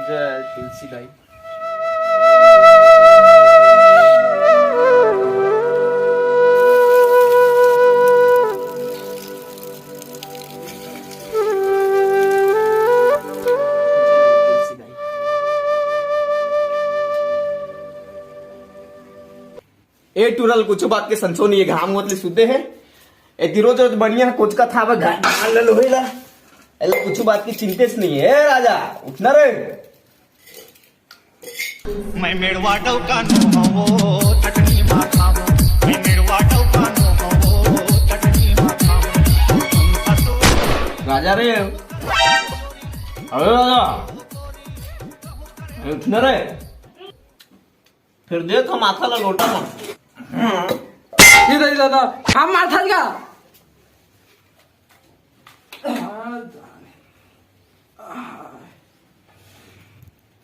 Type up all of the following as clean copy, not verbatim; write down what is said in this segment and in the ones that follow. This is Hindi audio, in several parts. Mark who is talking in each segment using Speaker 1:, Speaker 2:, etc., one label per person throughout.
Speaker 1: जय तुलसी दाई। ए टूरल कुछ बात के संसो नहीं है घाम मतले सुधे है ए रोज रोज बढ़िया कुछ का था घाल होइला एला कुछ बात की चिंतेच नहीं है राजा उठना रे
Speaker 2: मैं मेड़वा डौका नो हवो चटनी माखावो मैं मेड़वा डौका नो हवो चटनी माखावो
Speaker 1: राजा रे अरे राजा उठना रे फिर देखो माथा ला लोटा मत
Speaker 3: दादा हम माथा का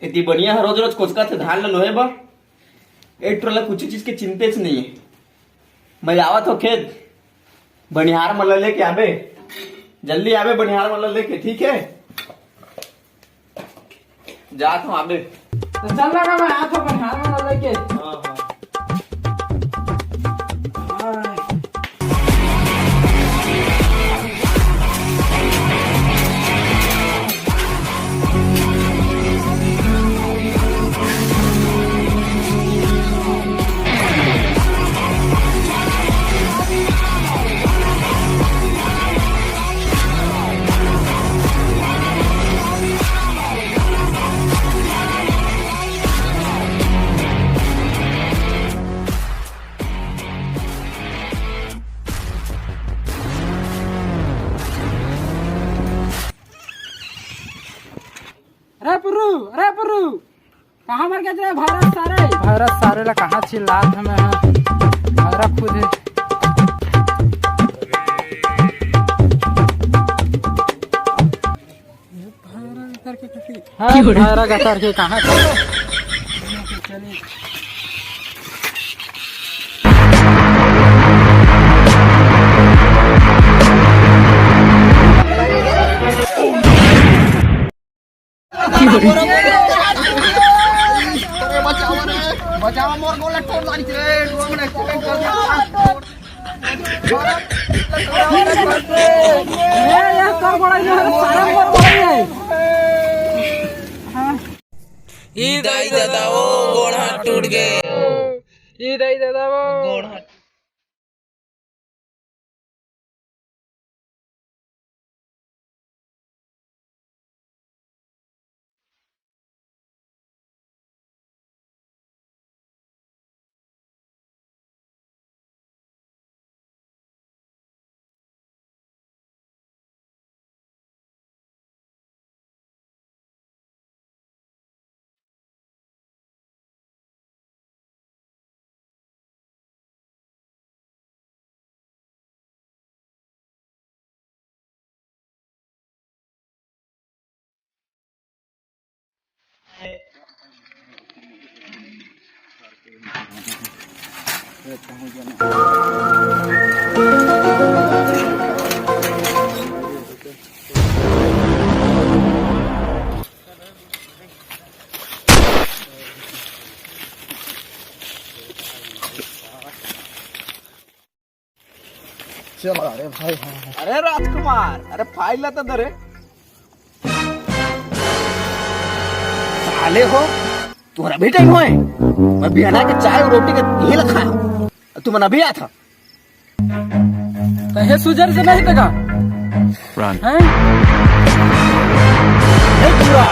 Speaker 1: इतनी बढ़िया रोज रोज कोचका थे धान लोहे बा एक ट्रोला कुछ चीज के चिंतेच नहीं है मैं आवत हो खेत बनिहार मल्ला लेके आबे जल्दी आबे बनिहार मल्ला लेके ठीक है जात हूँ आबे
Speaker 3: तो चल लगा मैं आता हूँ बनिहार मल्ला लेके।
Speaker 1: हाँ हाँ
Speaker 3: अरे पुरु कहाँ मर गया भारत सारे ला कहाँ चिल्लात हमें भारत खुद है भारत करके कहाँ
Speaker 2: बचावा मोर गोला टोल लानी रे गोंग ने एक्सीडेंट कर दिया
Speaker 3: यार कर बड़ा है सारा कर बड़ा है
Speaker 4: ई दाई दादा वो गोड़ हाथ टूट गए
Speaker 3: ई दाई दादा वो
Speaker 4: गोड़ हाथ
Speaker 2: चलो अरे भाई
Speaker 1: अरे राजकुमार अरे फाइल लाता दरे साले हो तुम्हारा भी टाइम हुआ है मैं बिहाना के चाय और रोटी का ये लखा हूँ तुम अभी आया था
Speaker 3: कहे सुजर से नहीं तका हैं
Speaker 1: नहीं पूरा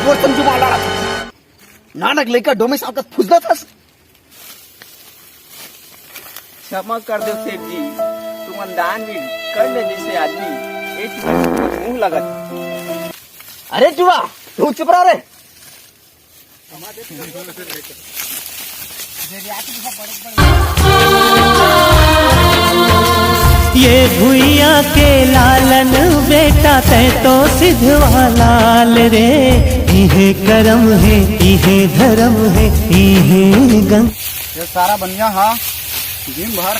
Speaker 1: वो समझो वाला नानक लेकर डोमे साहब का फुसला था क्षमा कर दो सेठ जी तुम अंदान भी कर ले जैसे आदमी एक मुंह लगा अरे जुआ तू चुप रहा रे
Speaker 5: ये भुइया के लालन बेटा तै तो सिद्धवा लाल रे इहे करम है इहे धर्म है इहे गंग
Speaker 2: ये सारा बनिया हाँ दिन भर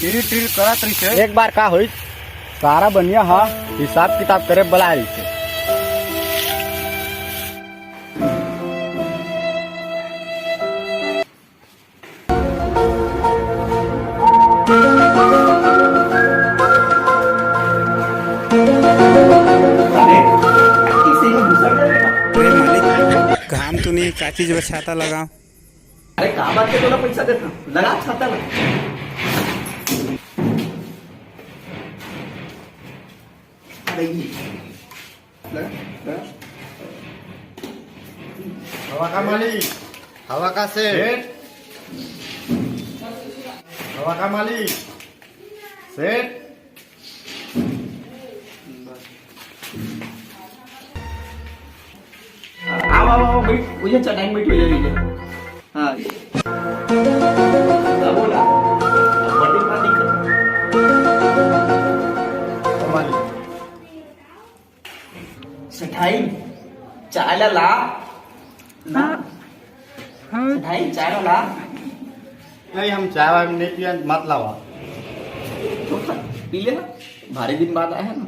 Speaker 2: टीरी टीरी करत रही से एक बार का हुई सारा बनिया हाँ हिसाब किताब करे बुला रही से
Speaker 6: तो नहीं का चीज में छाता लगाओ।
Speaker 1: अरे कहाँ बात के तो ना पैसा देता लगा छाता लगा। अरे ये लगा।
Speaker 7: हवा का मालिक, हवा का सेठ, हवा का मालिक, सेठ।
Speaker 1: आओ बैठ मुझे चटाई बैठ हो जाएगी। हाँ बोला बड़ी बात सेठाई चाय ला ना सेठाई चाय ला
Speaker 7: नहीं हम चाय वाय नहीं पिया मत लावा।
Speaker 1: तो पी लेना भारी दिन बाद आया है ना।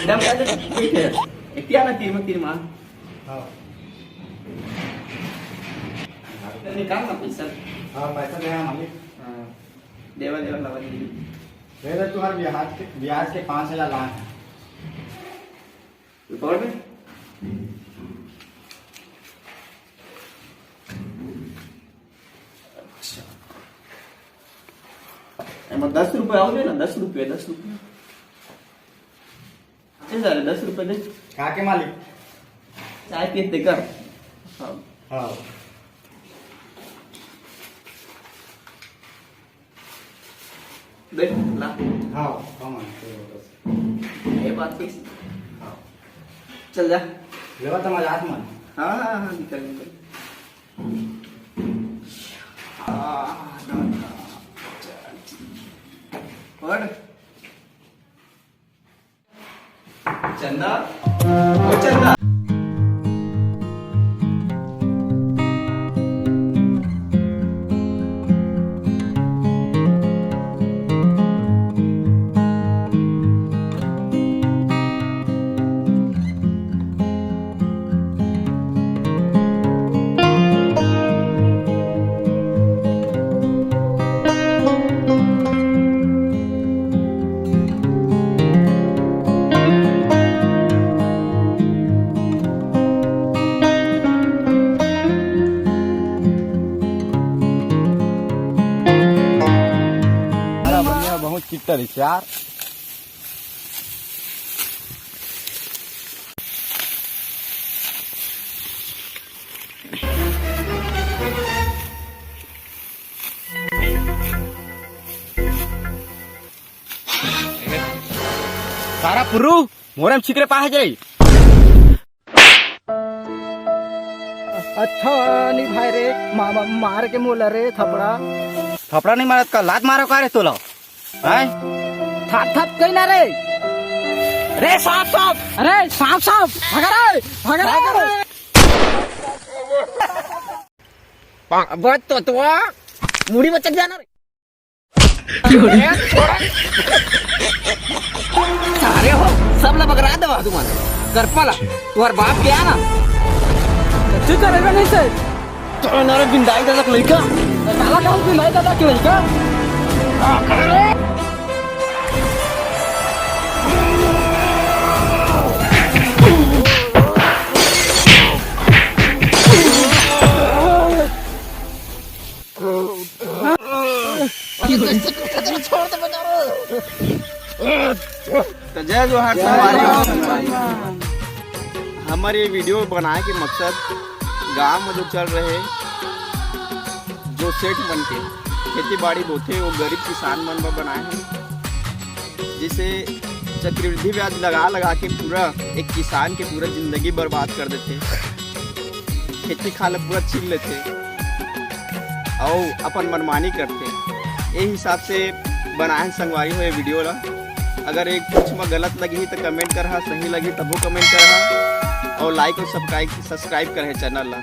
Speaker 1: Đâm ra cái thiệt, tiếc là tiền mà. Ini kan bisa.
Speaker 7: पैसा दे मालिक।
Speaker 1: देवा लगा दी।
Speaker 7: दे दे तुम्हारे ब्याज के 5,000 लाख है।
Speaker 1: रिपोर्ट में अच्छा एम 10 रुपये आओगे ना 10 रुपये चल जा 10 रुपये दे
Speaker 7: कहा के मालिक
Speaker 1: चाय पी देकर
Speaker 7: हाँ
Speaker 1: देख ला
Speaker 7: हाँ कम
Speaker 1: ये बात फिक्स चल जा
Speaker 7: लेवा तो मजाक मन
Speaker 1: हाँ निकल और चंदा ओ चंदा
Speaker 7: बहुत चिट्टर यार सारा पुरु मोरम छिकरे पास जाई
Speaker 3: अच्छा नहीं भाई रे मार के मोला रे थपड़ा
Speaker 7: थपड़ा नहीं मारत का लात मारो का रे तोला हैं
Speaker 3: थप कहीं ना रे
Speaker 7: रे सांप सांप
Speaker 3: अरे सांप भागा रे अब तो मुड़ी में चल जाना रे सारे हो सब ला बकरा दवा तुम्हारे कर पाला तुम्हार बाप क्या ना तू करेगा नहीं से तो नारे बिंदाई दादा को लड़का काला काम बिंदाई दादा के लड़का
Speaker 1: तो जय जोहार हमारे वीडियो बनाने के मकसद गांव में जो चल रहे जो सेठ बन के खेती बाड़ी बोते वो गरीब किसान मन में बनाए हैं जिसे चक्रवृद्धि ब्याज लगा लगा के पूरा एक किसान के पूरा जिंदगी बर्बाद कर देते, खेती खाला पूरा छीन लेते और अपन मनमानी करते। यही हिसाब से बनाए संगवारी हो ये वीडियो ला। अगर एक कुछ में गलत लगी तो कमेंट कर, सही लगी तब वो कमेंट कर, और लाइक और सब्सक्राइब कर चैनल ला।